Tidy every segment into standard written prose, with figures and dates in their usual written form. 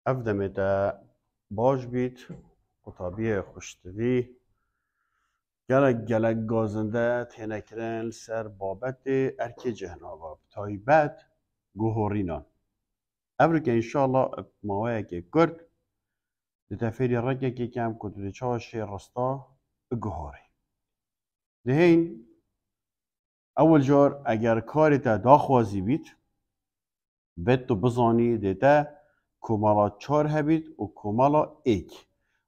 ئەفدەمێتە باش بیت قوتابیە خوشتوی gelek gazinde tênekirin ser babetê erkê cihnawa taybet guhorînan. Evrike înşallah mawayekê Kurd di te fêrî rekekê kem ku tu di çawa şê rasta biguhorî. Dihên ewil car eger karê te daxwazî bît bêt tu bizanî dê te komala çar hebît û komala êk.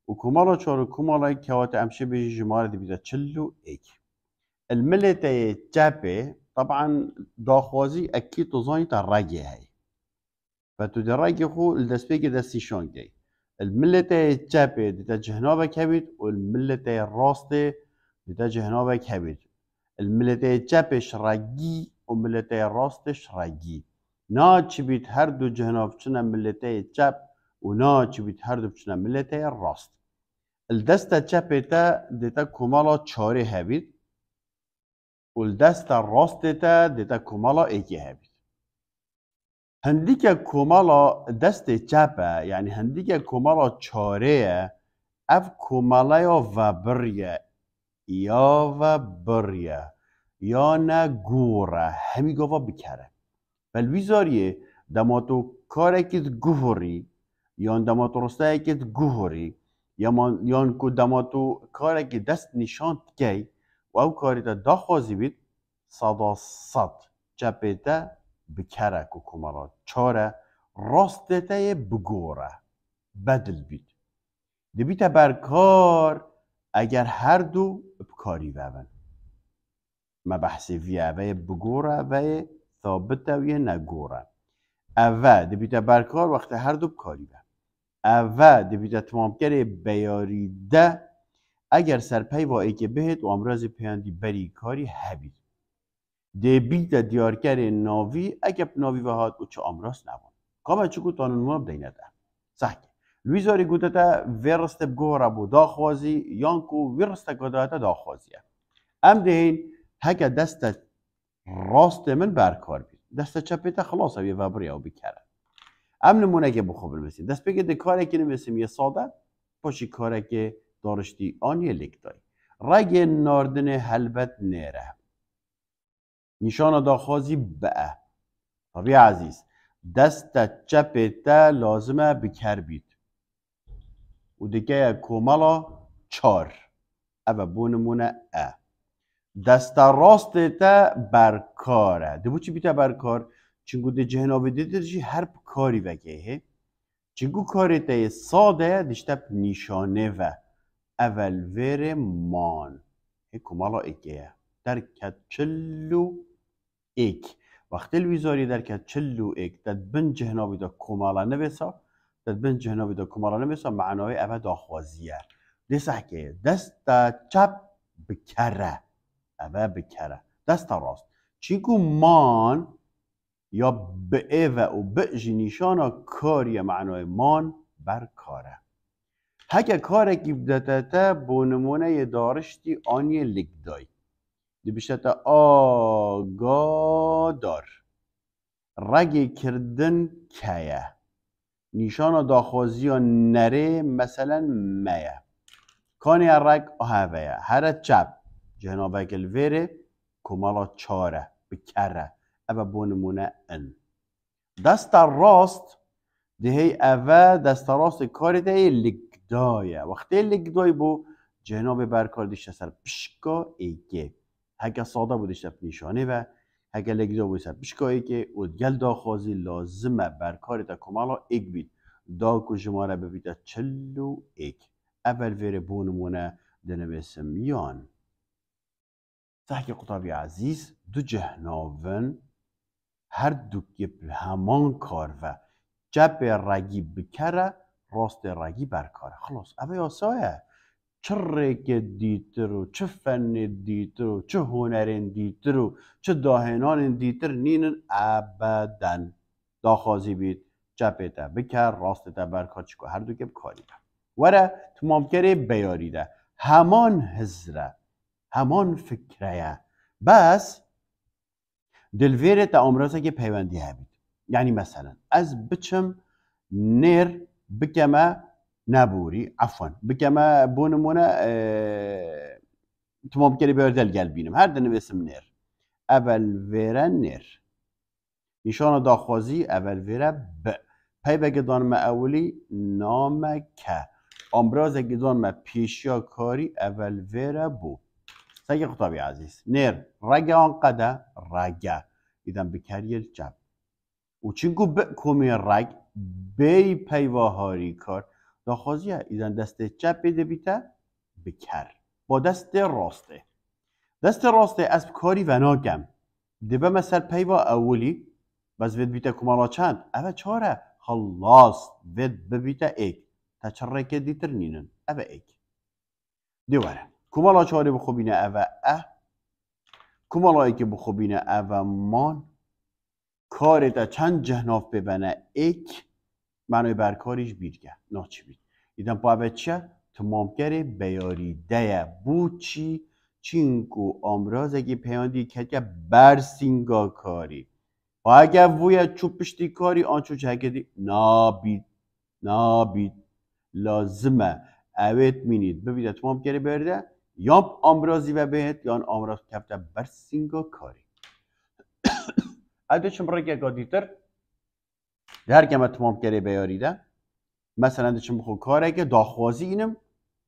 û komala çar û komala êk kewate em şê bêjî ji malê dibîte çil û êk. El milê te yê çepê teban daxwazî ekî tu zanî te regê heye. Ve tu di regê xwe li destpêkê destnîşan key. El milê te yê çepê dî te cihnavek hebît û el milê te yê rastê dî te cihnavek hebît. El milê te yê çepê şiregî û milê te yê rastê şiregî. Naçibît her du cihnav biçine milê te yê çep û naçibît her du biçine milê te yê rast. Li desta çepê te dê te komala çarê hebît û li desta rastê te dê te komala êkê hebît. Hindîke komala destê çep e yanî hindîke komala çarê ye ev komalaya vebir ye ya vebir ye ya ne gûr e hemî gava bikere. Belvî zariyê dema tu karekî diguhorî yan dema tu rasteyekê diguhorî yan ku dema tu karekî dest nîşan dikey û ew karê te daxwazî bît seda sed çepê te bikere ku komala çar e rastê te yê bigore bedil bît. Dibîte berkar eger her du bikarî vebin. Me behsê vî ye ve yê bigore ve yê thabit e yê negor e. Ev ve dibîte berkar wextê her du bikarî ve. Ev ve dibîte timamkerê beyarî de eger serpeyva êkê bihêt û amrazê peyandî berî karî hebît. Dê bîte diyarkerê navî eger navî ve hat û çi amraz nebûn. Kame çikû tanûnûna bideyne te. Sehkê. Li wî zarî gote te vê ristê biguhore bû daxwazî yan ku vê risteka daye te daxwazî ye. Em dihên heke desta rastê min berkar bît. Desta çepê te xilas ew yê vebir ye û bikere. Em nimunekê bi xwe binivîsîn. Destpêkê di karekê nivîsim yê sade paşî karekê dariştî aniyê lêkdayî. Regê nardinê helbet nêr e. Nîşana daxwazî bi e. Tabî ezîz desta çepê te lazim e biker bît û dikeye komala çar. Ev e bû nimûne e. Desta rastê te berkar e. Di bo çi bîte berkar? Çingû di cihnavê dîtir jî her karî vekê hê. Çingû karê te yê sade ye dişte nîşanê ve. Evel vêrê man. Hê komala êkê ye. Derket çil û êk. Wextê li wî zarî derket çil û êk te bin cihnavê de komala nivêsa te bin cihnavê de komala nivêsa meعنayê ev e daxwazî ye. Dê sehkê ye. Desta çep bikere. Ev e bikere. Desta rast. Çînkû man ya bi ê ve û bi jî nîşana karî ye meعنayê man berkar e. Heke karekî bidete te bû nimuneyê dariştî aniyê lêkdayî. Dibişte te agadar. Regê kirdin ke ye. Nîşana daxwaziya nerê meselen me ye. Kanê reg aheve ye. Here çep cihnaveke li vêrê komala çar e bikere. Ev e bû nimûne in. Desta rast dihê ev e desta rastê karê te yê lêkda ye. Wextê lêkdayî bû cihnavê berkar dişte ser pişka êkê. Heke sade bû dişte nîşanê ve heke lêkda bû ser pişka êkê û gel daxwazî lazim e berkarê te komala êk bît. Da ku ji me re bibîte çil û êk. Evel vêrê bû nimûne dinivîsim yan. Sehkê qutabî ezîz du cihnavin her dukê bi heman kar ve. Çepê regî bikere rastê regî berkar e. Xilas ev ê yasa ye. Çi rêkê dîtir û çi fenê dîtir û çi hunerên dîtir û çi dahênanên dîtir nînin ebeden. Daxwazî bît çepê te biker rastê te berkar çîkû her dukê bikarî be. Were timamkerê beyarî de heman hizr e. Heman fikre ye. Bes di li vêrê te amrazekê peywendî hebît. Yani meselen ez biçim nêr بكما نابوري عفوا بكما بونمونا تمام كده بيردل قلبينم هر دنه باسم نير اول ویره نیر نشان داخوازی اول ویره ب پی به گدان ما اولی نام که امراض گدان ما پیشیا کاری اول ویره بو سگه خطابی عزیز نیر رگه آن قده رگه ایدن بکریل جب و چنگو بکومی رگ بی پیواهاری کار داخوازیه ایدن دست جب بیده بیته بکر با دست راسته دست راسته از کاری و ناگم دبه مثل پیوا اولی بس وید بیتا کمالا چند اوه چاره خلاص وید ببیتا ایک تا چره که دیتر نینن اوه ایک دواره کمالا چاره بخوبینه اوه کمالا ایک بخوبینه اوه مان کاری تا چند جهناف ببنه ایک معنی برکاریش بیرگه ناچی بید ایدن با اوه چه تمامگره بیاری ده بوچی چینکو امراض اگه پیاندی که برسینگا کاری و اگه وی چوب پشتی کاری آنچو چه نابید لازمه اوید مینید ببینید تمام کری برده یا امراضی و بهت یا امراض کفته برسینگا کاری اده چم رگه گادیتر در گمه تمام کری بیاریده مثلا دچم بخو کاره که داخوازی اینم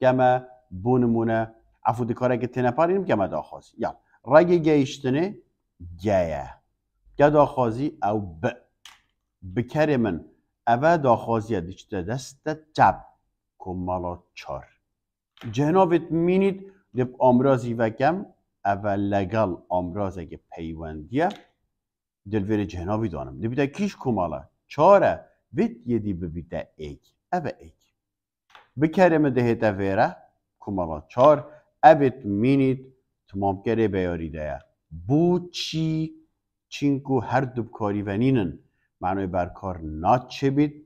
گمه بونمونه عفو کاره که تنپاریم گمه داخوازی یا رگه گیشتنه گیه گه داخوازی او بکر من اوه داخوازیه دیچته دست جب کمالا چار جنابت مینید دب امراضی و گم اوه لگل امراض اگه پیوندیه دلویر جنابی دانم دبیده کیش کمالا چاره وید یدی ببیده ایک اوه ایک بکر من دهیده ویره کمالا چار اوید مینید تمام کره بیاریده بو چی چینکو هر دوب کاری و نینن معنی برکار ناچه بید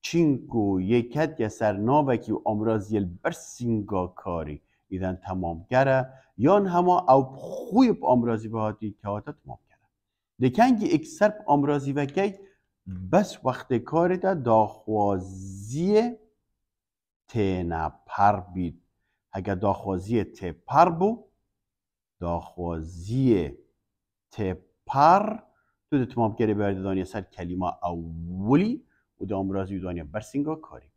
چینکو یکت یا سر ناوکی و امراضی برسینگا کاری ایدن تمام گره یان هما او خوی با امراضی بهاتی که هاتا تمام گره دکنگی اکثر امراضی وکی بس وقت کاری دا داخوازی تینا پر بید اگه داخوازی تی پر بو داخوازی تی پر تو تمام کری باید دانیا سر کلمه اولی و دا امراضی دانیا برسینگا کاری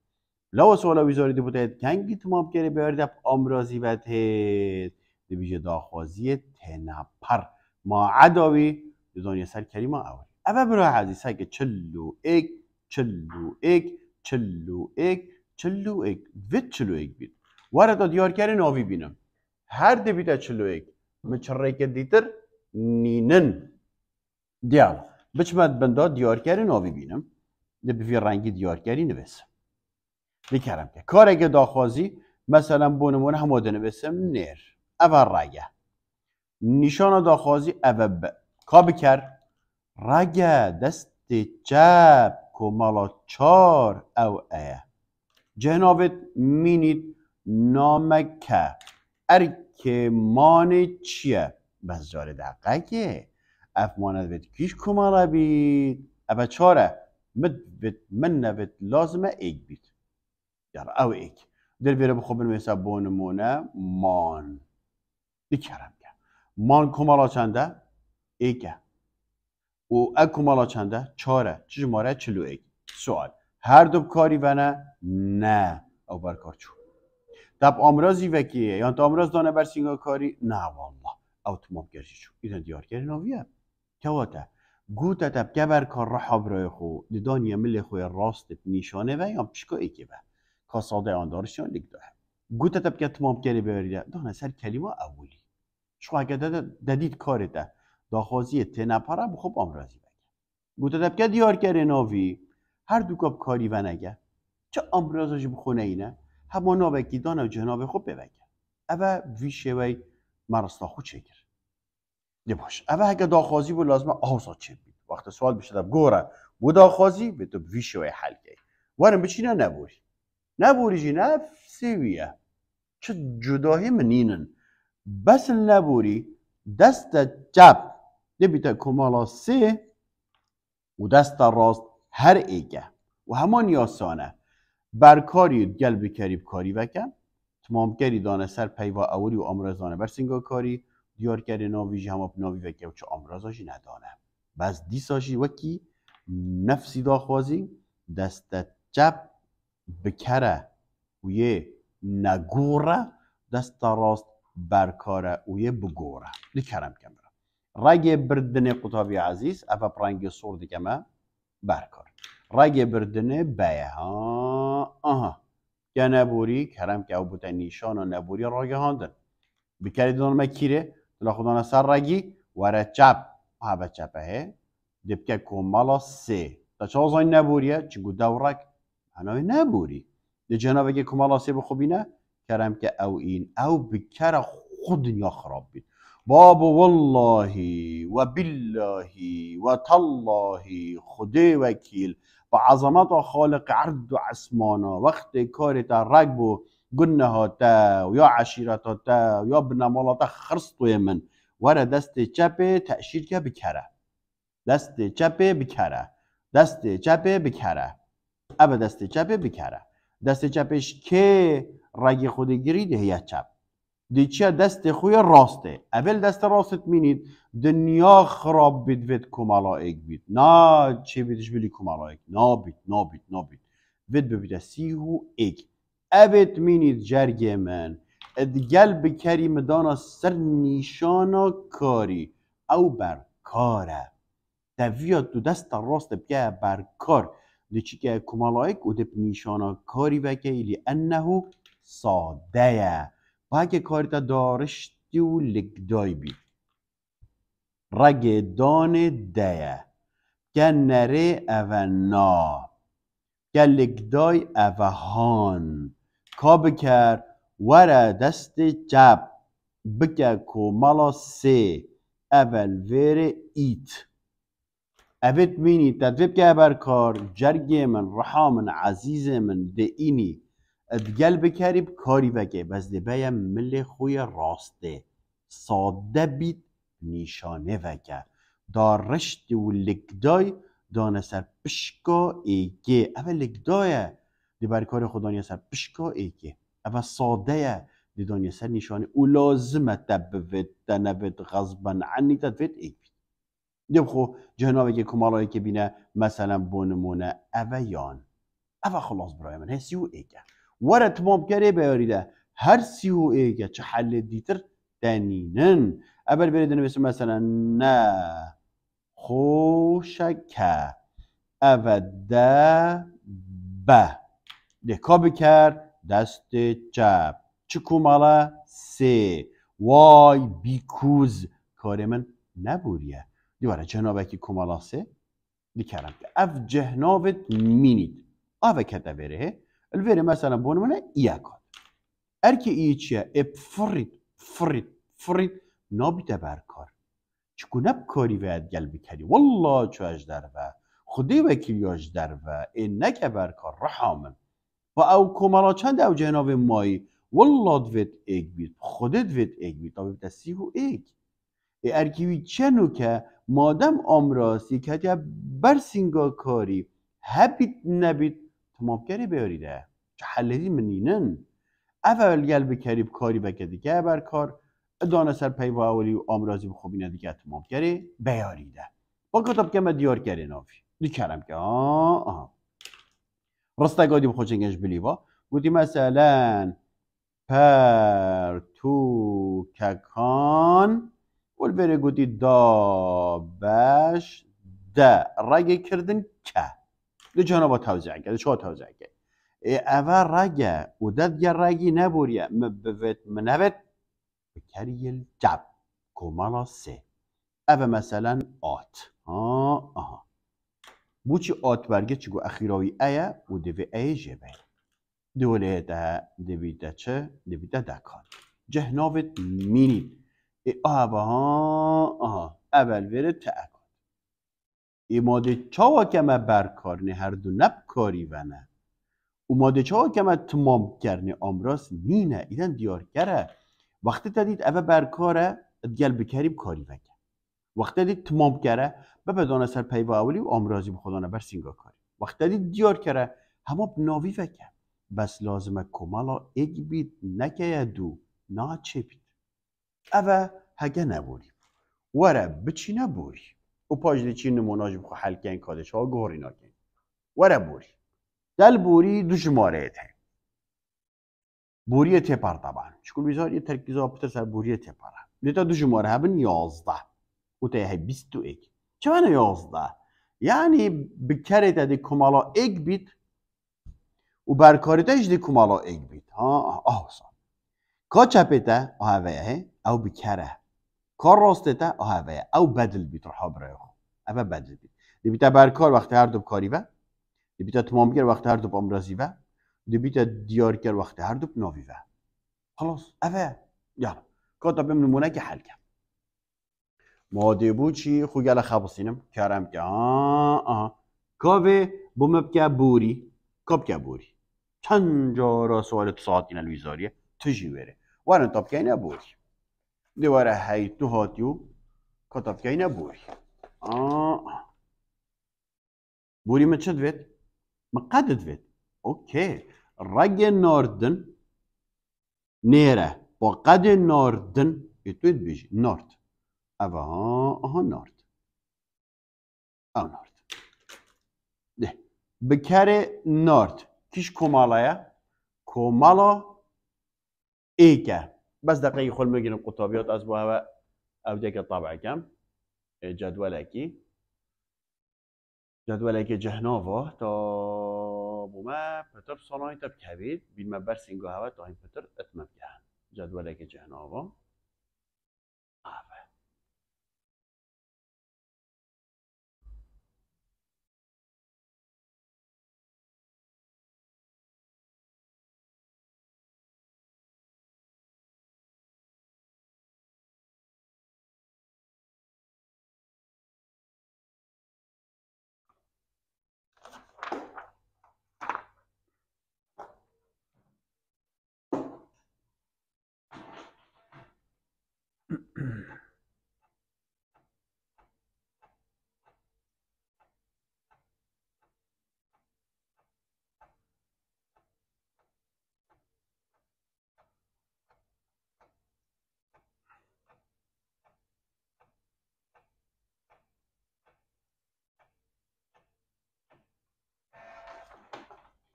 لو سوالا ویزاری دی بودید کنگی تمام کری باید امراضی و تید دی بیجه داخوازی تینا پر ما عداوی دانیا سر کلمه اولی اوه برای عزیز های که چلو ایک وید چلو ایک بید وارد دیار کری ناوی بینم هر دی بیده چلو ایک من چره که دیتر نینن دیال بچمد بندا دیارکاری ناوی بینم ده بفی رنگی دیارکاری نویسم بکرم که کار اگه داخوازی مثلا بونمونه هماده نویسم نیر اول رگه نشان داخوازی اول کا بکر رگه دست جب کمالا چار او جنابت مینید نامکه ارکمان چیه بس جاره دقیقه افمانت وید کیش کمالا بید اوه چاره من نوید لازمه ایک بید یار او ایک در بیره بخوب بنویسه بونمونه مان دیکرم که مان کمالا چنده؟ ایکه و اک کمالا چنده؟ چاره چه جماره؟ چلو ایک سوال هر دو کاری ونه؟ نه او برکار چون دب امراضی وکیه یا تا امراض دانه برسینگا کاری؟ نه والله او تمام گرشی چون ایدن دیارکاری ناویه کواته گوته تب گبر کار رحا برای خو دیدانی ملی خوی راست نیشانه و یا پشکا ایکی به کاساده آن دارشیان لیک داره گوته تب که تمام کری ببریده دانه سر کلمه اولی شو اگه دادید کاره ده داخوازی تنپره بخوب امراضی بگه گوته تب که دیارکاری ناوی هر دو کاب کاری و نگه چه امراضی بخونه اینه همه نابکی دانه و جناب خوب ببگه اوه ویشه وی مرستا خود چکر دی باش اوه اگه داخوازی بود لازمه آسا چه بید وقت سوال بشه گوره و داخوازی به تو ویشه وی حل گی وارم بچینه نبوری جی نفسی ویه چه جداهی منینن بس نبوری دست جب دی بیتا کمالا سه و دست راست هر ایگه و همان یاسانه برکاری گل بکریب کاری وکم تمام کری دانه سر پیوا اولی و امرازانه بر سنگا کاری دیار کری ناویجی همه ناوی وکه و چه امرازاشی ندانه بس دیساشی وکی نفسی داخوازی دست چپ بکره و یه نگوره دست راست برکاره و یه بگوره لکرم کم رگ بردن قطابی عزیز افا پرنگ صور دکمه برکار رگ بردن بیه ها آها که نبوری کرم که او بوده نیشان و نبوری راگه هاندن بکری دون مکیره دلا خودانه سر رگی وره چپ ها چپه he دبکه کمالا سه تا چه آزاین نبوریه چگو دورک هنوی نبوری ده جنابه که کمالا سه بخوبینه کرم که او این او بکره خود دنیا خراب بید بابا والله و بالله و تالله خدای وکیل و عظمت خالق عرض و عسمانا وقت کارت رگ بو گنه تا و یا عشیرت تا و یا بنمالات خرصتوی من وره دست چپه تأشیر که بکره دست چپه بکره دست چپه بکره ابا دست چپه بکره دست چپش که رگ خود گیرید هیه چپ دیچه دست خوی راسته اول دست راست مینید دنیا خراب بید وید کمالایک بید نا چه بیدش بلی کمالایک نابید وید ببیده سیهو ایک اوید مینید جرگ من ادگل بکری مدانا سر نیشانا کاری او بر کاره دویاد دو دست راست بگه بر کار دیچه که کمالایک و دب نیشانا کاری وکی لانه ساده باگه کارتا دارشتی و لگدای بید رگ دان ده که نره او نا که لگدای او هان کا بکر وره دست چپ بکه کمالا سه اول وره ایت اوید مینی تدویب که برکار جرگی من رحا من عزیز من ده اینی ادگل بکریب کاری وگه بس ده بیم مل خوی راسته ساده بید نیشانه وگه دار رشت و لگدای دانه سر پشکا ایگه اوه لگدایه ده برکار خدانی سر پشکا ایگه اوه ساده ده دانیه سر نیشانه او لازمه تبوید تنوید غضبا عنی تدوید ایگ دیم خو جهنامه که کمالایی که بینه مثلا بونمونه اوه یان اوه خلاص برای من سیو ایگه وره تمام کره بیاریده هر سیو ایگه چه حل دیتر دنینن اول برید نویسه مثلا نه خوشکه اوه ده به ده کا بکر دست چپ چه کماله سه وای بیکوز کار من نبوریه دیواره جنابه که کمالاسه دیکرم که اف جهنابت مینید آوه کده بره الوره مثلا بونمونه ایاکاد ارکه ای چیه اب فرید نابیده برکار چکو نب کاری وید گل بکری والله چو اجدر و خودی وکیلی اجدر و این نکه برکار رحامن و او کمالا چند او جناب مایی والله دوید ایگ بید خودت دوید ایگ بید تا بید سیهو ایگ ارکیوی چنو که مادم آمراسی که یا برسینگا کاری هبید نبید تمام کری بیاریده چه حلهی منینن اول گل بکریب کاری بکه دیگه برکار دانه سر پیوا اولی و آمرازی بخوبینه دیگه تمام کری بیاریده با کتاب که من دیار کری نافی دیکرم که رستگادی بخوچنگش بلیوا بودی مثلا پرتوککان ول بره گوتی دا بش ده رگ کردن که ده جانا با توضیح کرد چه توضیح کرد اول رگه و ده دیگه رگی نبوریه مبوت منوت بکریل جب کمالا سه اول مثلا آت بو چی آت برگه چگو اخیراوی ایه و دوی ایه جبه دوله ده دویده چه دویده دکان جهناوت مینید اول وره تأکد ماده چاوا که ما برکار نه هر دو نب کاری ونه و ماده چاوا که ما تمام کرنه آمراس نینه ایدن دیار کره وقتی تدید اول برکاره ادگل بکریب کاری وکه وقتی تدید تمام کره ببدانه سر پیوا اولی و آمرازی بخدانه بر سینگا کاری وقتی تدید دیار کره همه بناوی وکه بس لازمه کمالا ایک بیت نکه دو نا چه بیت اوه هگه نبوری وره بچی نبوری و پاش دی چی نموناج بخو حل کن کادش ها گوری ناکن وره بوری دل بوری دو شماره ته بوری تپر طبعا شکل بیزار یه ترکیز ها بتر سر بوری تپره دیتا دو شماره هبن 11 و تا هی 21 چه معنی 11 یعنی بکره تا دی کمالا ایک بیت و برکاریتش دی کمالا ایک بیت ها آسان کا چپته آهوه او بکره کار راسته آهوه او بدل بیت رها برای خو اوه بدل بیت دی بیتا برکار وقتی هر دو کاری و دی بیتا تمامگر وقتی هر دو امرازی و دی بیتا دیارکر وقتی هر دو ناوی و خلاص اوه یالا کاتا بیم نمونه که حل کن ماده بو چی خو گل خبصینم کرم که کاوه بومب که بوری کاب که بوری چند جارا سوال ساعتین الویزاریه تجی بره وارن تاب که نبوری دیواره هی تو هاتیو کتاب که نبوری بوری ما چه دوید؟ ما قد دوید اوکی رگ ناردن نیره با قد ناردن اتوید بیجی نارد اوه نارد او نارد ده بکره نارد کیش کمالایه؟ کمالا ایکه بس دقیقی خل میگیرم قطابیات از با او دیگه طبع کم جدولکی جهناوا تا بوما پتر صناعی تب کبید بین ما برسینگو هوا تا این پتر اتمام کن جدولکی جهناوا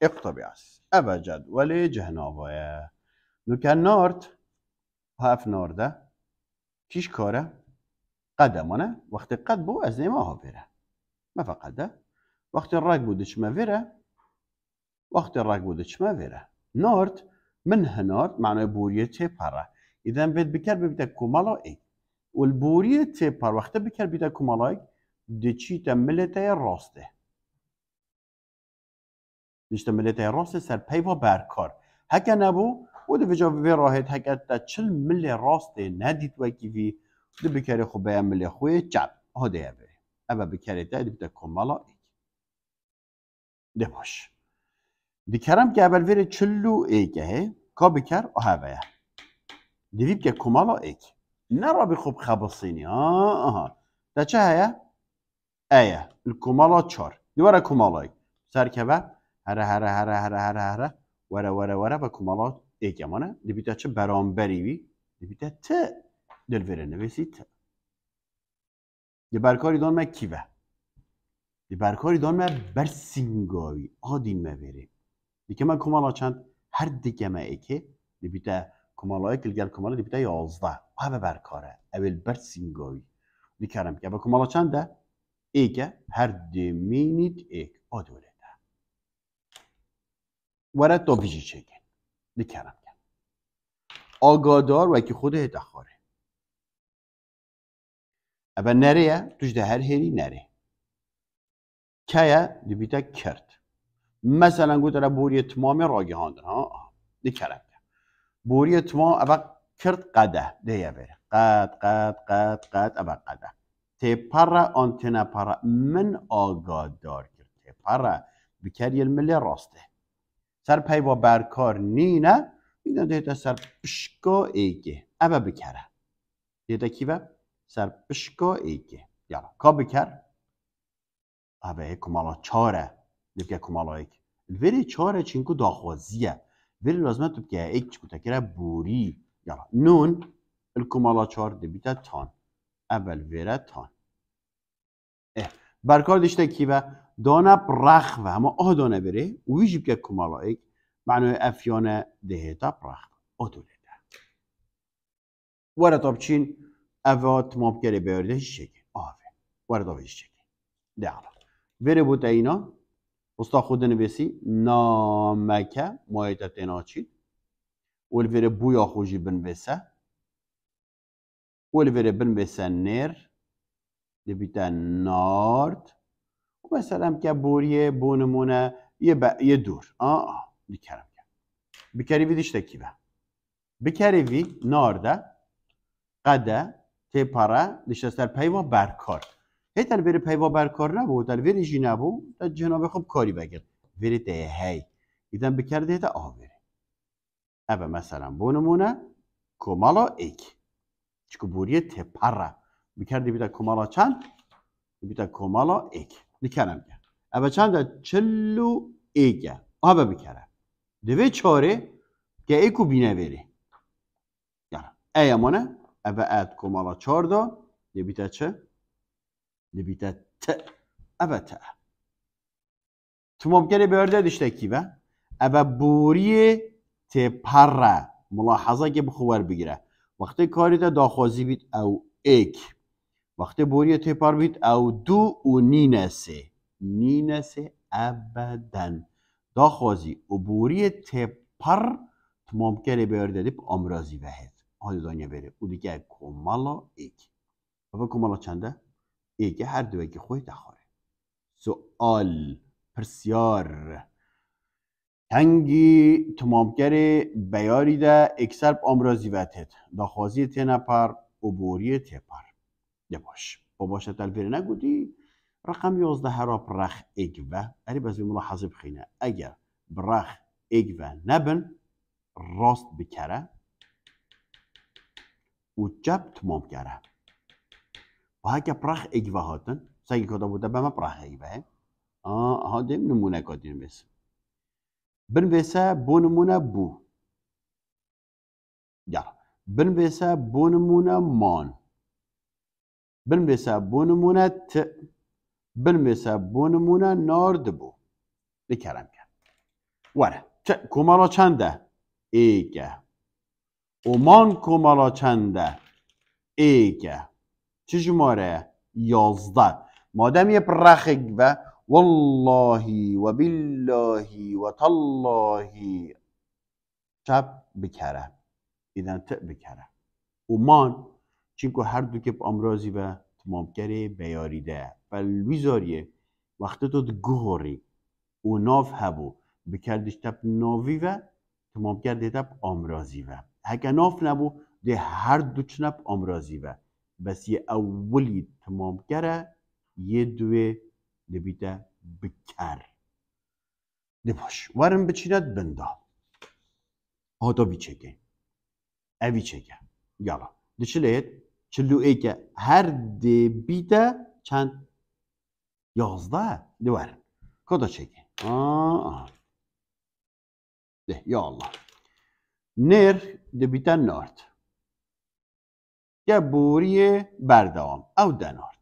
اقتباس أبا جدول جهناوية لو كان نورت هاف نورده كيش كاره قدمنا وقت قد بو از ما ها فيره ما فقده وقت الراك بودش ما فيره وقت الراك بودش ما فيره نورت منها نورت معناه بوريه تبره اذا بيت بكر بيبدا كمالا اي والبوريه تبر وقت بكر بيبدا كمالا دي تشي تملته راسته دیشت ملیت راست سر پیوا برکار هکه نبو و دو جا وی راهت هکه تا چل ملی راست ندید وکی وی دو بکره خو بیا ملی خوی چپ ها ده بری اما بکره تا دی بتا کمالا ایک ده باش دی کرم که اول ویره چلو ایکه هی که بکر آهوه دی وی بکر کمالا ایک نرا بی خوب خبصینی دا چه هیا؟ ایه الکمالا چار دیواره کمالا ایک سر که هره وره و کمالات ایکمانه دیبیتا چه برانبری وی دیبیتا ت دلوره نویسی ت دی برکاری دان ما کیوه دی برکاری دان ما برسینگاوی آدین ما بره دیگه من کمالا چند هر دیگه ما ایکه دیبیتا کمالای کلگل کمالا دیبیتا 11 اوه برکاره اول برسینگاوی دی کرم که با کمالا چنده ایکه هر دیمینید ایک آدوره وره تا ویژی چکن دیکرم کن آگادار و که خوده دخاره اما نره توش ده هر هری نره که دیبیتا کرد مثلا گوت را بوری تمامی راگی هاندن دیکرم کن بوری تمام اما کرد قده دیه بره قد اما قده تپر آنتنا پر من آگادار کرد تپر بکر الملی راسته سر پیوا برکار نینه اینا دیتا سر پشکا ایگه اما بکره دیتا کیوه سر پشکا ایگه یالا کا بکر اوه کمالا چاره دیگه کمالا ایگ الفيري چاره چینکو داخوازیه الفيري لازمه تو بکه ایک چکو تکره بوری یالا نون الکمالا چار دبیتا تان اول ویره تان برکار داشته کی و دانه برخ و اما آه دانه بره و ویجی بکه کمالا ایک معنی افیانه دهیتا برخ آه دونه ده وره طب چین اوات ممکنه بیارده هیچ شکل آه وره طب هیچ شکل ده علا وره بود اینا استا خود نویسی نامکه مایتت اینا چید والفيري بويا خوجي بنبسه والفيري بنبسه نير دبيتا نارد ومثلا كبوريه بونمونه يدور بكرم بكري في ديش تكيبه بكري في نارده قده تيبارا ديش تستر بيوا بركار هيت الفيري بيوا بركار نبود الفيري جي نبود جناب خوب کاری بگیر ویری ده هی اذا بكرده ده آوری اوه مثلا بونمونه کمالا ایک چکو بوریه تپره بکردی بیتا کمالا چند؟ بیتا کمالا ایک بکنم گه اوه چند چلو ایگه اوه بکره دوی چاره که ایکو بینه بری یعنی ایمانه اوه اد کمالا چار دا دی بیتا چه؟ دی بیتا ت اوه ت تو ممکنه بیارده داشته کی به اوه بوریه تپره ملاحظه که بخور بگیره وقتی کاری دا داخوازی بید او ایک وقتی بوری تپر بید او دو و نینسه ابدا داخوازی و بوری تپر ممکنه بیارده دیب امرازی بهید حالی دانیه بره او دیگه کمالا ایک و کمالا چنده؟ ایک هر دوی که خوی دخواره سوال پرسیار هنگی تمامگر بیاری ده اکسر امرازی وتد داخوازی تنپر و بوری تپر ده باش باباشه تلفیره نگودی رقم 11 هرا برخ اگوه اری بس ملاحظه بخینه اگر برخ اگوه نبن راست بکره و جب تمامگره و هکه برخ اگوه هاتن سگی کدا بوده به ما برخ اگوه ها دیم نمونه کادین بس بنویسه بونمونه بو یالا بنویسه بونمونه مان بنویسه بونمونه ت بنویسه بونمونه نارد بو بکرم کرد وره ت کمالا چنده؟ ایگه و مان کمالا چنده؟ ایگه چه جماره؟ 11 مادم یه پرخگ و والله و بالله و تالله شب بکره ایدن ت بکره و مان چینکو هر دو که امرازی و تمامگره بیاریده فالویزاریه وقتی تو گوهری و ناف هبو بکردش تب ناوی و تمامگره تب امرازی و هکه ناف نبو ده هر دو چنب امرازی و بس یه اولی تمامگره یه دوی دبیته بکر ده باش ورم بچیند بنده هادا بیچگه اوی چگه یالا ده چلیت چلو ایکه هر دبیته چند 11 ده ورم کدا چگه ده یا الله نر دبیته نارد یه بوری بردام او دنارد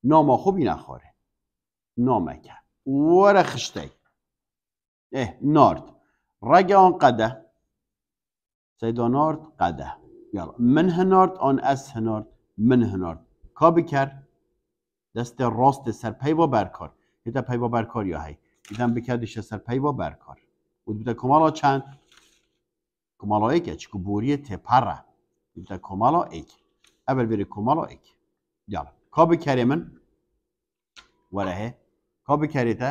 ناما خوبی نخوره نامکه وره خشته نارد رگ آن قده سیدا نارد قده یالا من هنارد آن اس هنارد من هنارد کا بکر دست راست سر پیوا برکار هیتا پیوا برکار یا هی دیدم بکردش سر پیوا برکار و بیتا کمالا چند کمالا ایک چکو بوری تپره بیتا کمالا ایک اول بری کمالا ایک یالا کا بکری من وره کا بکری تا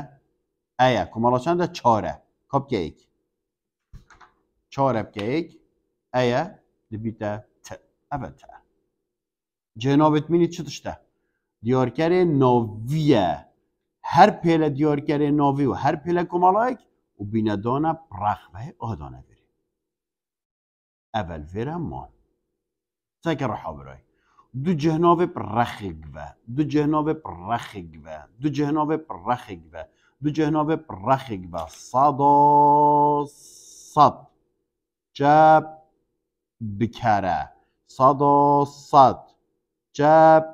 ایا کمالا چند چاره کا بکه ایک چاره بکه ایک ایا دبیتا ت اول تا جنابت مینی چی داشته دیارکر ناویه هر پیله دیارکر ناوی و هر پیله کمالایک و بیندانه برخوه آدانه بری اول ویره مان سکر رحا برای دو جهناوی برخگ و دو جهناوی برخگ و دو جهناوی برخگ و دو جهناوه رخیگ و صدا صد جب بکره صدا صد جب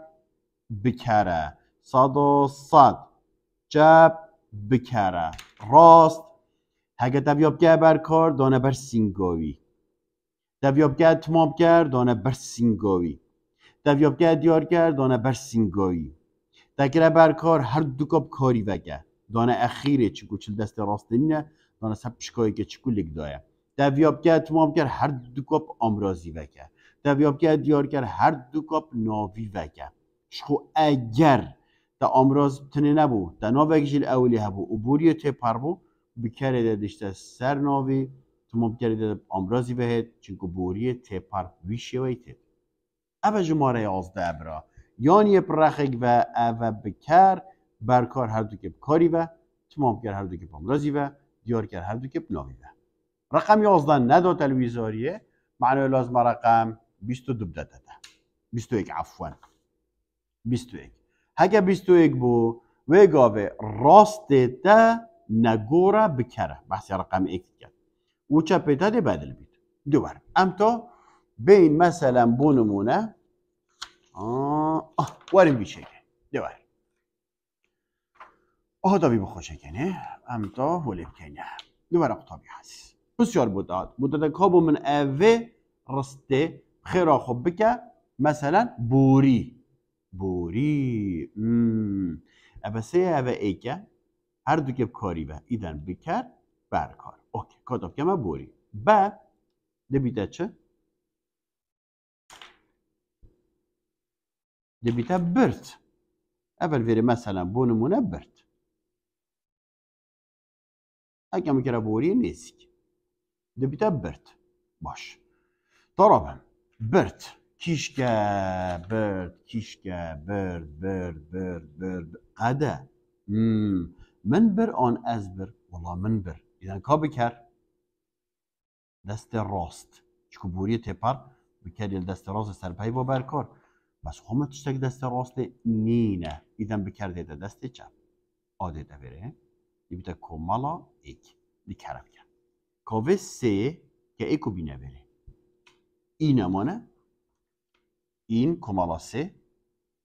بکره صدا صد جب بکره راست هگه دویابگه برکار دانه بر سینگاوی دویابگه تمامگر دانه بر سینگاوی دویابگه دیارگر دانه بر سینگاوی دگره برکار هر دو کاب کاری وگه دانه اخیره چگو چل دست راست نینه دانه سب پشکایی که چگو لگ دایه دویابگه تمامگر هر دو کاب امرازی وگه دویابگه دیارگر هر دو کاب ناوی وگه شخو اگر دا امراض تنه نبو دا ناوی جیل اولی هبو و بوری تی پر بو بکره دادشته سر ناوی تمام کرده امراضی بهت چونکه بوری تی پر ویشه ویته اوه جماره 11 برا یانی پرخگ و اوه بکر برکار هر دو کب کاری و تمام کرد هر دو کب امراضی و دیار کرد هر دو کب ناوی و رقم 11 نداد تلویزاریه معنی لازم رقم 22 داده 21 عفوا 21 هگه 21 بو و گاوه راست ده نگوره بکره بحثی رقم ایک کرد و چپیته ده بدل بید دوباره امتا بین مثلا بو نمونه واریم بیشه دوباره دا بی بخوشه کنه امتا ولیم کنه دوباره قطابی هست بسیار بوداد کابو من اوه رسته خیرا خوب بکه مثلا بوری اوه سه اوه ایکه هر دو که کاری به ایدن بکر برکار اوکی کاتاب که من بوری با دبیته چه؟ دبیته برد اول ویری مثلا بو نمونه برد اگه مکره بوری نیست دبیته برد باش طرابم برد کیشکه برد کیشکه برد قده من بر آن از بر والله من بر ایدن که بکر دست راست چکو بوری تپر بکر یل دست راست سرپایی با برکار بس همه تشتک دست راست نینه ایدن بکر دیده دست چپ آده ده بره دیبیده کمالا ایک دی کرم کرد کاوه سه که ایکو بینه بره این امانه این کمالا سه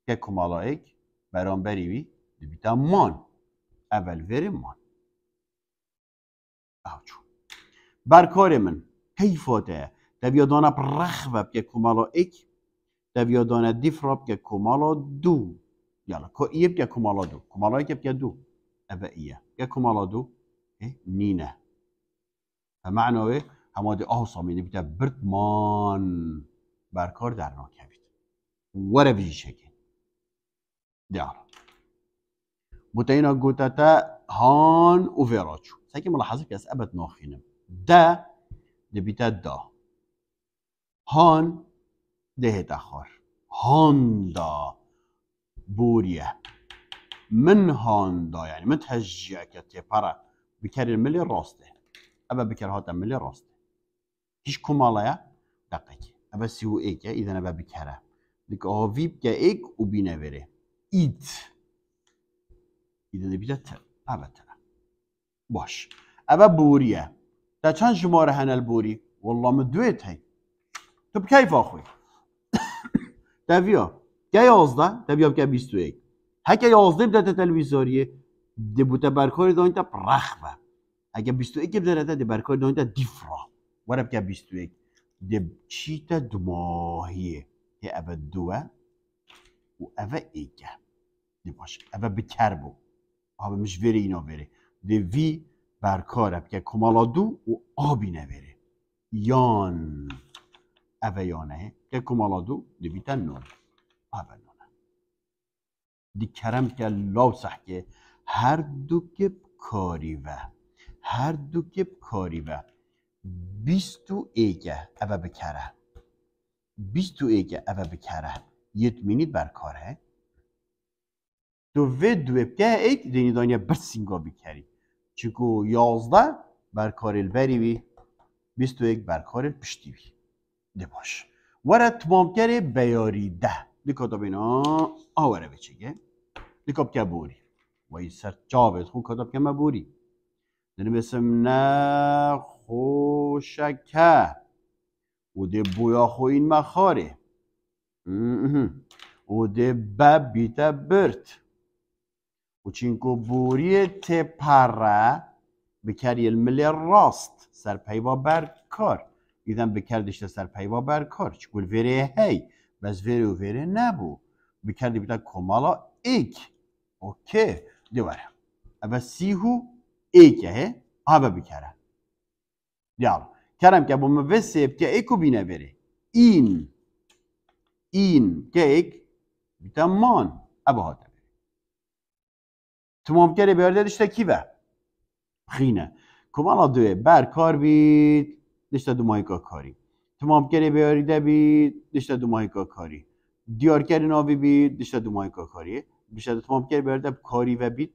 که کمالا ایک بران بریوی دیبیده مان اول وری مان اوچو برکار من کیفاته دویادانه برخوه بگه کمالا ایک دویادانه دیفرا بگه کمالا دو یالا ایه بگه کمالا دو کمالا ایک بگه دو اوه ایه بگه کمالا دو نینه فمعنوه همه دی آسامینه بیده برد مان برکار در ناکه بید وره بیجی شکل دیارا بوتينا جوتاتا هان وفيراتشو ساكي ملاحظة كاس أبد ناخينم دا دبيتا دا هان ده تخار هان دا بوريا من هان دا يعني متهجع كتيبارا بكار الملي راسته أبا بكار هاتا الملي راسته هيش كمالايا دقيقة أبا سيو إيكا إذا أبا بكارا ديك أو فيب كا إيك وبينا فيري إيت إذا نبيده تر أبا تر باش أبا بوريا تا چند شماره هن البوري والله مدويت هي طب كيف أخوي تبيا كي 11 تبيا بكا 21 هكا 11 بدأت تلويزاريه دبوتا بركاري دا انت برخبه اگه 21 بدأت دي بركاري دا انت ديفرا ورا بكا 21 دب چيتا دماهيه هي أبا دوا و أبا إيكا دي باش أبا بكربو آب مش وری اینا بره ده وی برکاره که کمالا دو و آبی نبره یان اوه یانه که کمالا دو ده بیتن نون اوه نونه دی کرم که لاو سحکه هر دو کب کاری و هر دو کب کاری و 21 اوه بکره 21 اوه بکره یت مینید برکاره تو و دو بکه ایک دینی دانیا برسینگا بکری چکو 11 برکار الوری وی 21 برکار پشتی وی ده باش وره تمام کره بیاری ده دیکا تا بینا آوره بچگه دیکا بکه بوری وی سر جابت خو کتاب که مبوری دنبسم نه خوشکه و ده بویا خو این مخاره و ده بیتا برت و چینکو بوری تپره بکری الملی راست سر پیوا بر کار ایدن بکردش سر پیوا بر کار چکول ویره هی بس ویره و ویره نبو بکردی بیتا کمالا ایک اوکی دواره اما سیهو ایکه هی ها بکره دیالا کرم که با موسیب که ایکو بینه بره این که ایک بیتا مان ابا هاته بره تمام کره بیارده دشتا کی به خینه کمالا دوه بر کار بید دشتا دو ماهیکا کاری تمام کره بیاریده بید دشتا دو ماهیکا کاری دیار کری ناوی بید دشتا دو ماهیکا کاری دشتا تمام کره بیاریده کاری و بید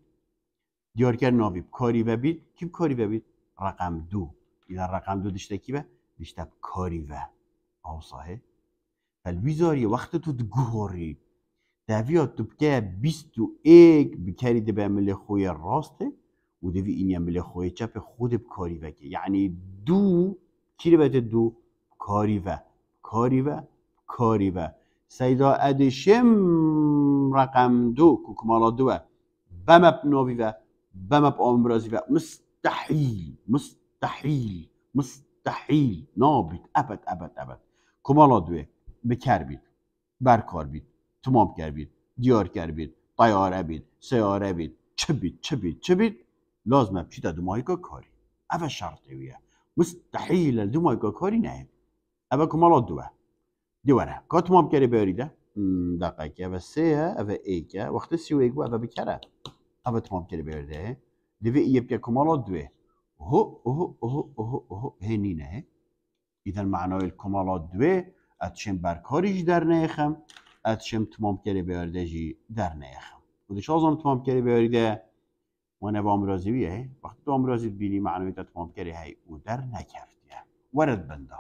دیار کری ناوی کاری و بید کیم کاری و بید رقم دو اینا رقم دو دشتا کی به دشتا کاری و آوصاهه فالویزاری وقت تو دگوری دویاد تو بکه 21 بکری ده به عمل خوی راسته و دوی این عمل خوی چپ خود بکاری وکه یعنی دو کی رو بده دو کاری و سیدا ادشم رقم دو که کمالا دوه بمب ناوی و بمب آمرازی و مستحیل نابید ابد کمالا دوه بکر بید برکار بید تمام کر بید دیار کر بید طیاره بید سیاره بید چه بید لازمه بچی دو ماهیکا کاری اوه شرطه ویه مستحیل دو ماهیکا کاری نه اوه کمالا دوره که تمام کری بیاریده دقیقه اوه سیه اوه ایکه وقت سی و ایک بو اوه بکره اوه تمام کری بیاریده دوه ایه بکه کمالا دوه هنی نه ایدن معنای کمالا دوه اتشم برکاریش در نیخم اتشم تمام کری بیاریده جی در نیخم و دیش آزم تمام کری بیاریده وانا با امرازی بیه وقتی تو امرازی بینی معنوی تا تمام کری هی او در نکردیه ورد بنده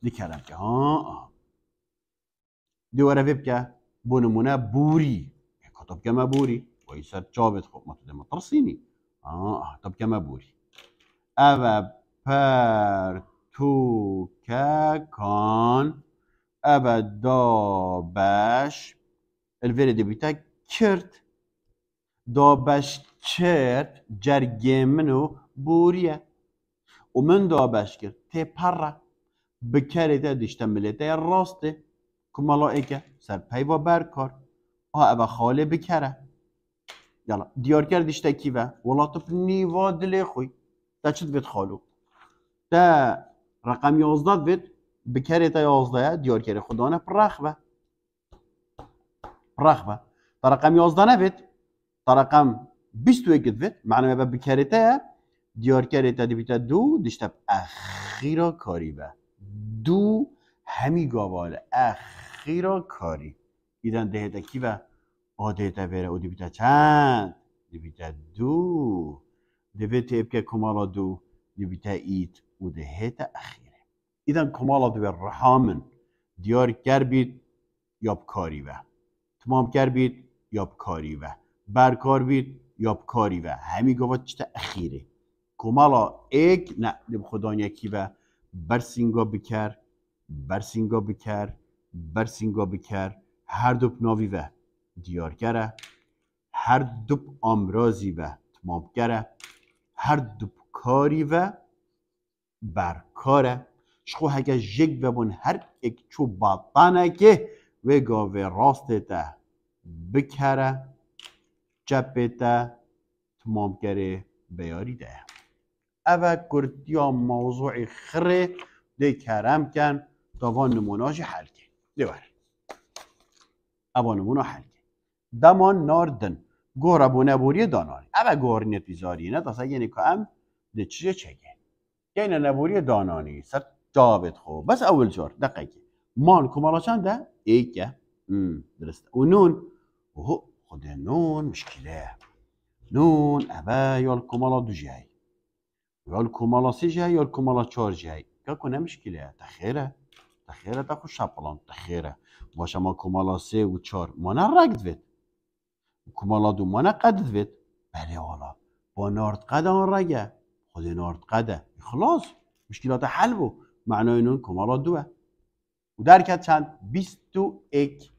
دی کردم که دواره ویب که بونمونه بوری کتاب که ما بوری و ایسر جابت خوب ما تو ده مطرسینی طب که ما بوری اوه پر تو که کان اوه دابش الویره دی بیتا کرد دابش کرد جرگه منو بوریه و من دابش کرد تی پره بکره ده دشتن ملیته راسته کمالا ایکه سر پیوا برکار اوه خاله بکره یالا دیار کرد دشتا کیوه والا تو نیوا دلی خوی تا چید بید خالو تا رقم 11 بید بکره تا 11 دیار کرد خدانه پرخبه تا رقم 11 نبید تا رقم 21 بید معنی به بکره تا دیار کرد تا بیتا دو دشتا اخیرا کاری به دو همی گاواله اخیرا کاری ایدن دهتا کی و دهتا بره و بیتا چند بیتا دو بیتا ابکه کمالا دو بیتا ایت و دهتا اخیره ایدن کمالا دو رحامن دیار کر بید یاب کاری و تمام کر بید یاب کاری و برکار بید یاب کاری و همی گاوات چتا اخیره کمالا ایک نه دب خدانیا کی و برسینگا بکر هر دو ناوی و دیار کره هر دو امرازی و تمام کره هر دو کاری و برکاره شخو هکه جگ و بون هر ایک چو باطانه که و گاوه راست تا بکره چپ تا تمام کره بیاری ده اوه کردیا موضوع خره ده کرم کن دوان نموناش حل کن دوار اوه نمونا حل کن دمان ناردن گوره بونه بوری دانانی اوه گوری نتیزاری نه تاسه یعنی که ام ده چیه چگه یعنی نبوری دانانی سر جابت خوب بس اول جار دقیقه مان کمالا چنده؟ ایکه درسته و نون خود نون مشکله نون اوه یال کمالا دو جای یال کمالا سی جای یال کمالا 4 جای که کنه مشکله تخیره تا خوش شپلان تخیره باشه ما کمالا 3 و 4 ما نرگد وید کمالا دو مانه قدت وید بله والا با نارد قده آن رگه خود نارد قده خلاص مشکلات حل بو معنای نون کمالا دوه و درکت چند 21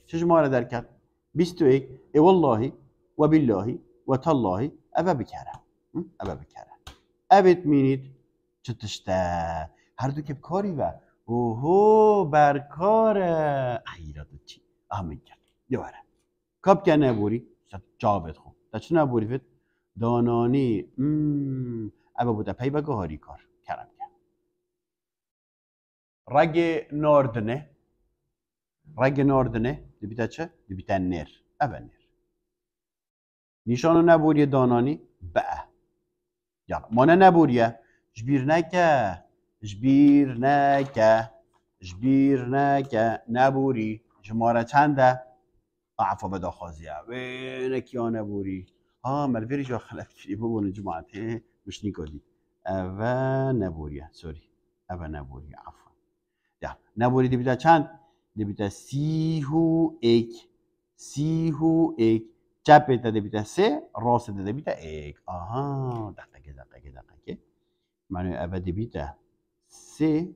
چه شماره درکت 21 ای والله و بالله و تالله ابا بکره ابا بکره ابت مینید چه تشته هر دو که بکاری و اوهو برکاره ایرادو چی آمین کرد دواره کاب که نبوری جاوت خو تا چه نبوری فت دانانی ابا بوده پی بگه هاری کار کرم کرد رگ ناردنه رگ ناردنه دبیتا چه؟ دبیتا نر ابا نر نیشانو نبوری دانانی بقه یا مانه نبوریه جبیر نکه جبیر نکه جبیر نکه نبوری شماره چنده؟ عفوا بدا خازیه وینک یا نبوری ملویری جا خلط کری ببونه جماعته مش نیکادی اوه نبوریه سوری اوه نبوریه عفوا یا نبوری دی بیتا چند؟ دی بیتا 31 31 چپ بیتا دی بیتا 3 راست دی بیتا 1 دقیقه معنی اوه دی بیتا 3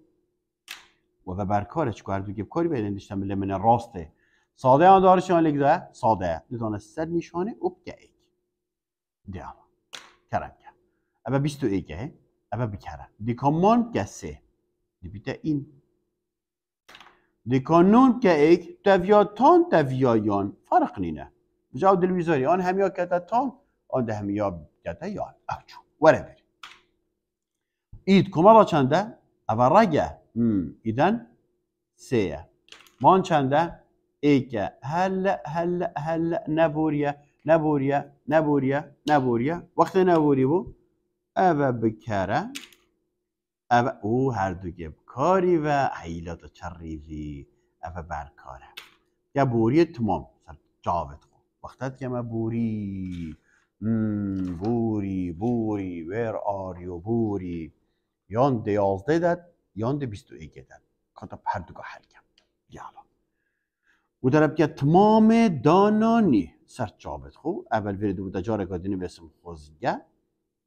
و برکاره چکو هر دو که بکاری باید اندشتم بله من راسته ساده آن دارشان لگده ساده دوتانه سر نشانه اوب که ایک دیام کرم که اوه 21 اوه بکره دیکامان که 3 دی بیتا این دیکانون که ایک تویاتان تویایان فرق نینه بجاو دلویزاری آن همیا کتا تان آن ده همیا کتا یان اوچو وره بری اید کمالا چنده اوه رگه ایدن 3 مان چنده ایکه هل نبوریه وقت نبوری بو اوه بکره اوه او هر دو که بکاری و حیلات چریزی اوه برکاره یا بوری تمام سر جاوت خو وقتت که ما بوری ویر آریو بوری یان ده 11 داد یان ده 21 داد کتا هر دو که حل کم یالا و درب که تمام دانانی سر جابت خو اول ویرد بوده جاره که دینی بسم خوزگه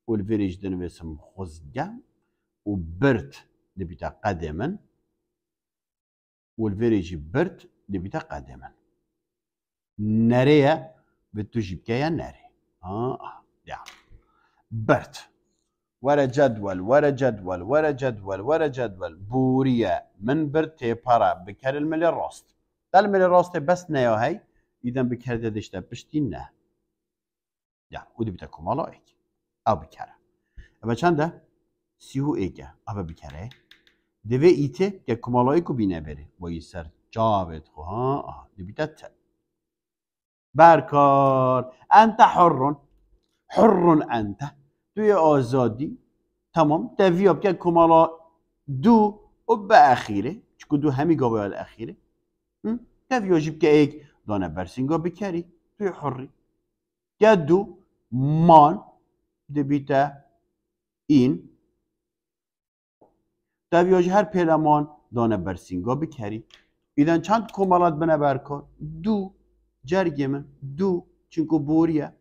و الویریج دینی بسم خوزگه و برت دبیتا قدمن و الویریج برت دبیتا قدمن نریه به تو جیبکه یا نری برت ورا جدول بورية من برتي برا بكر الملي الراست ده الملي الراست بس نيا هاي إذا بكر ده دشته بشتي نه يعني ودي بتاكم على إيك أو بكره أما چنده 31 أو بكره دوه إيته که کمالایکو بینه بره و یه سر جاوت خواه دي بتاعت برکار أنت حر أنت توی آزادی تمام تویاب که کمالا دو و به اخیره چکو دو همی گابه الاخیره تویاجیب که ایک دانه برسینگا بکری توی حری که دو مان دبیتا این تویاجی هر پیلمان دانه برسینگا بکری ایدن چند کمالات بنه برکار دو جرگه من دو چنکو بوریه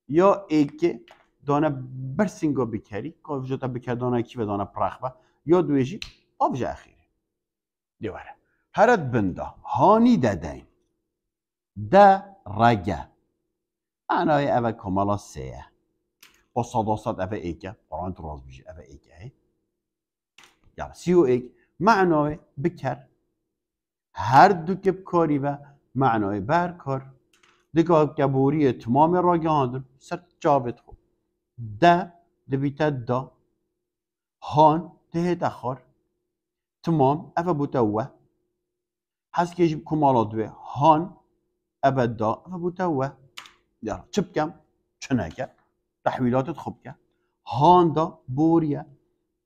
یا ایک دانه برسینگا بکری که وجودا بکر دانه کی و دانه پرخبه یا دویجی آبجه اخیره دیواره هرت بنده هانی ددین ده رگه معنای اوه کمالا 3 با صداست اوه ایکه قرآن تو راز بیشه اوه ایکه یا 31 معنای بکر هر دو که بکاری و معنای برکار دیگه گبوری تمام راگه هاندن سر جاوت خود ده دبیتا دا هان ده دخار تمام اوه بوتا وه هست که يجب كمالا دوه هان اوه دا اوه بوتا وه يلا چه بكم چنكه تحويلات تخب که هان دا بوريه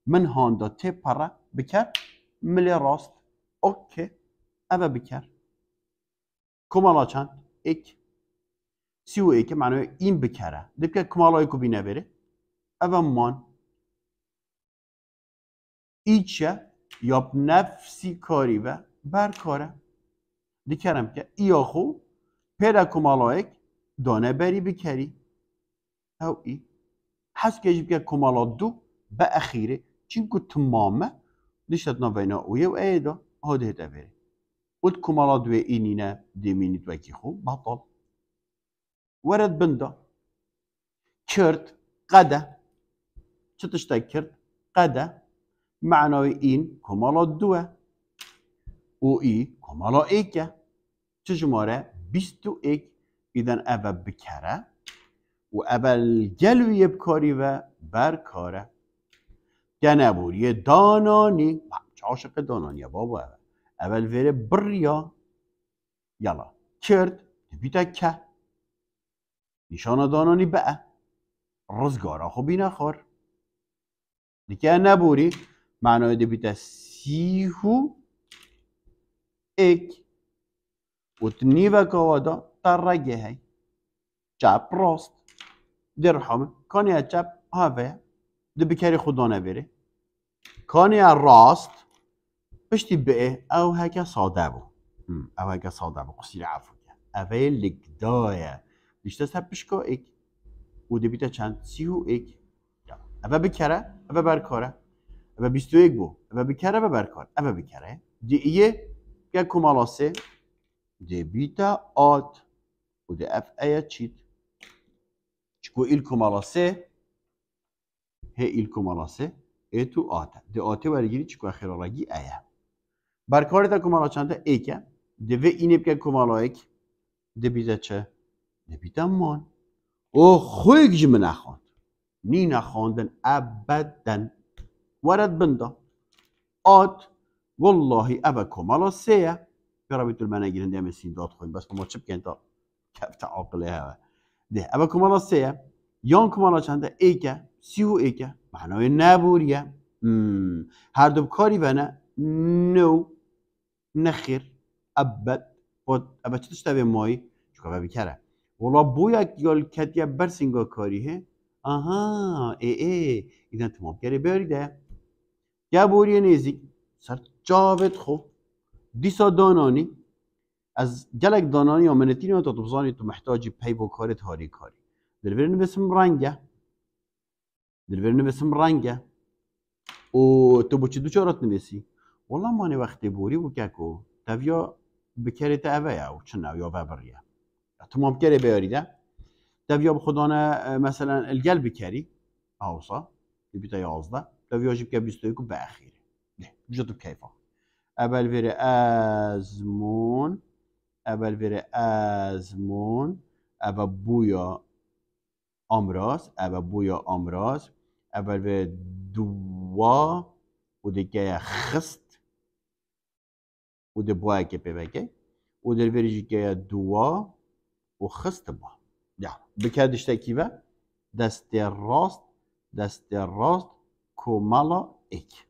من هان دا تی پره بکر ملی راست اوكي اوه بکر كمالا چند ایک 31 معناه این بکره دیگه کمالای کو بینه بره اوه مان ایچه یا نفسی کاری و برکاره دیکرم که ایاخو پیدا کمالایک دانه بری بکری او ای حس که جیب که کمالات دو به اخیره چینکو تمامه دشتت نوینا اویه و ایدا هاده بری قلت کمالات دوی اینینه دیمینید وکی خوب بطل ورد بنده کرد قده چه تشتای کرد قده معنای این کمالات دوه او ای کمالات ایکه چه جماره 21 اذا ابا بکره و ابا الجلوی بکاری و برکاره گنبوری دانانی چه عاشق دانانی بابا اول وره بریا یلا کرد بیتا که نشان دانانی بقى رزگارا خوبی نخور دیگه نبوری معنای دی بیتا سیهو ایک و تنیوه کوادا ترگه هی چپ راست درحمه کانی چپ هاوه دی بکری خدا نبره کانی راست بشتی بقى او هکا ساده بو او هکا ساده بو قصیر عفو اوه لگدایه دیشته سپشکا ایک و دی بیتا چند سیهو ایک اوه بکره اوه برکاره اوه 21 بو اوه بکره اوه برکاره اوه بکره دی ایه که کمالاسه دی بیتا آت و دی اف ایه چید چکو ایل کمالاسه هی ایل کمالاسه ای تو آته دی آته ورگیری چکو اخیرالگی ایه برکاره تا کمالا چنده ایکه دی و اینه بکه کمالا ایک دی بیتا چه؟ دی بیتا مان او خویگ جمع نخواند نی نخواندن ابدا ورد بنده آت والله ابا کمالا سیه برا بیتول من اگرین دیم سین داد خویم بس ما چه بکن تا کفت عاقله هوا ده ابا کمالا سیه یان کمالا چنده ایکه سیو ایکه معنای نبوریه هر دو کاری و نه نو نخیر ابد ابا چه تشتبه مایی چکا ابا بکره ولا بویا یال کتیا برسینگا کاریه آها ای ایدن تمام کره بیاریده یا بوریه نیزی سر جاوت خو دیسا دانانی از جلک دانانی آمنتینی و تا تبزانی تو محتاجی پی و کارت هاری کاری دلویر نویسم رنگه و تو بچه دو چارات نویسی والله مانه وقتی بوری و که کو تاویا بکره تا اوه یا چه نو یا وبریه تمام کره بیاریده تاویا بخدانه مثلا الگل بکری اوصا بیتا 11 تاویا جیب که 21 به اخیره نه بجاتو کیفا اول وره ازمون اول بویا امراض اول وره دوا و دیگه خست و دی بواه که پیوکه و در وره جیگه دوا و خست با بکردش تکیوه دست راست کمالا ایک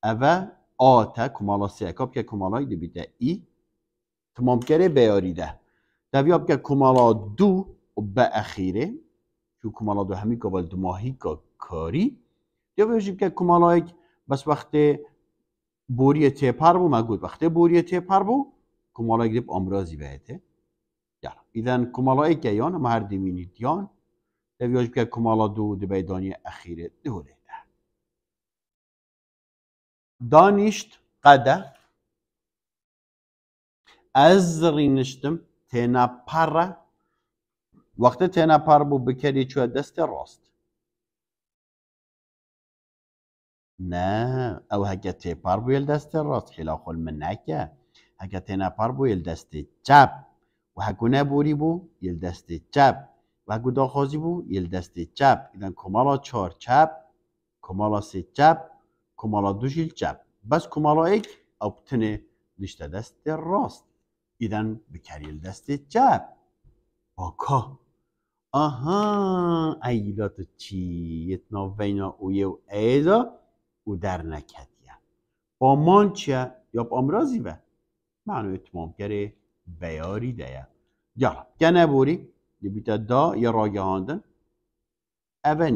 اول آتا کمالا سیکاب که کمالای دی بیده ای تمام کره بیاریده دویاب که کمالا دو و به اخیره چون کمالا دو همی قبل دو ماهی کاری دویاب که کمالا ایک بس وقتی بوری تیپر بو مگود وقتی بوری تیپر بو کمالا ایک دیب امراضی بهته ایدن کمالا ایک یان اما هر دیمینید یان دویاب که کمالا دو دی بیدانی اخیره دوله دانشت قده از رینشتم تینا پره وقت تینا پر بو بکری چوه دست راست نه او هکه تی پر بو یل دست راست خیلا خول من نکه هکه تینا پر بو یل دست چپ و هکو نبوری بو یل دست چپ و هکو داخوازی بو یل دست چپ ایدن کمالا 4 چپ کمالا 3 چپ کمالا 2 جیل چپ بس کمالا ایک او بتنه دشته دست راست ایدن بکریل دست چپ باکا آها ایلاتو چی یتنا وینا اویه و ایدا او در نکدیه با مان چیه یا با امراضی به معنی اتمام گره بیاری ده یالا گنه بوری دی بیتا دا یا راگه هاندن اوه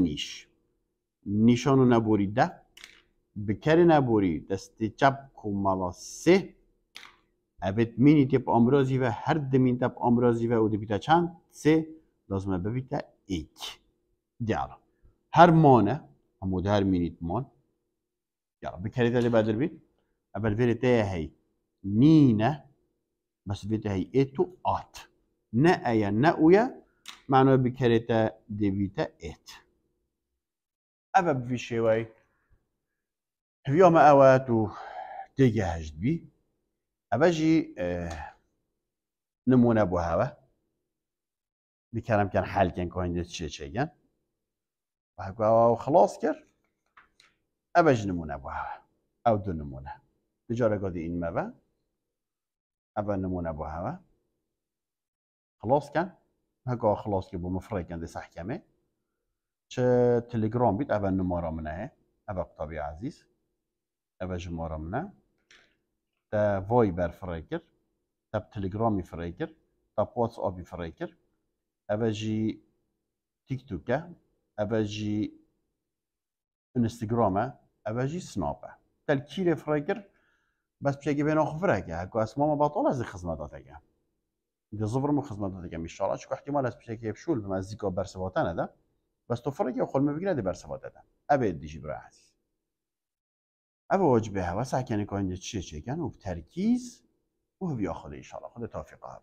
نیشانو نبوری ده بکری نبوری دست چپ کمالا 3 ابد مینی تب امرازی و هر دمین تب امرازی و اودی بیتا چند سه لازمه ببیتا ایک دیالا هر مانه همود هر مینیت مان يلا بكريتا اللي بعد البيت قبل فيريتا هي نينا بس فيتا هي اتو ات نايا ناويا معناه بكريتا دي فيتا ات أبا في شوي في يوم أواتو تجهز بي أبجي نمونا بوهاوة بكلام كان حال كان كوين شيء وهكو خلاص كر أبجي نمونا بوهاوة أو دو نمونا بجارة قادي إن ما با أبا نمونا بوهاوة خلاص كان هكو خلاص كبو مفرق كان دي صح كامي چه تليجرام بيت أبا نمارا منه أبا بطبيعة عزيز أبا جمارا منه تا فايبر فريكر تا تليجرامي فريكر تا واتسابي فريكر أبا جي تيك توكا أبا جي انستغراما أبا جي سنابا تا الكيري فريكر بس بشكل بين أخفرك هكو أسماء ما بطول از خدماتك دي زفر من خدماتك إن شاء الله شكو احتمال از بشكل بشول بما زيكا برسباتنا ده بس تفرق يا خل ما بيقدر دي برسبات ده أبد ديجي برا عزيز أبا واجبها وسع كان يكون يتشي كان وبتركيز وهو بياخذ إن شاء الله خذ توفيقها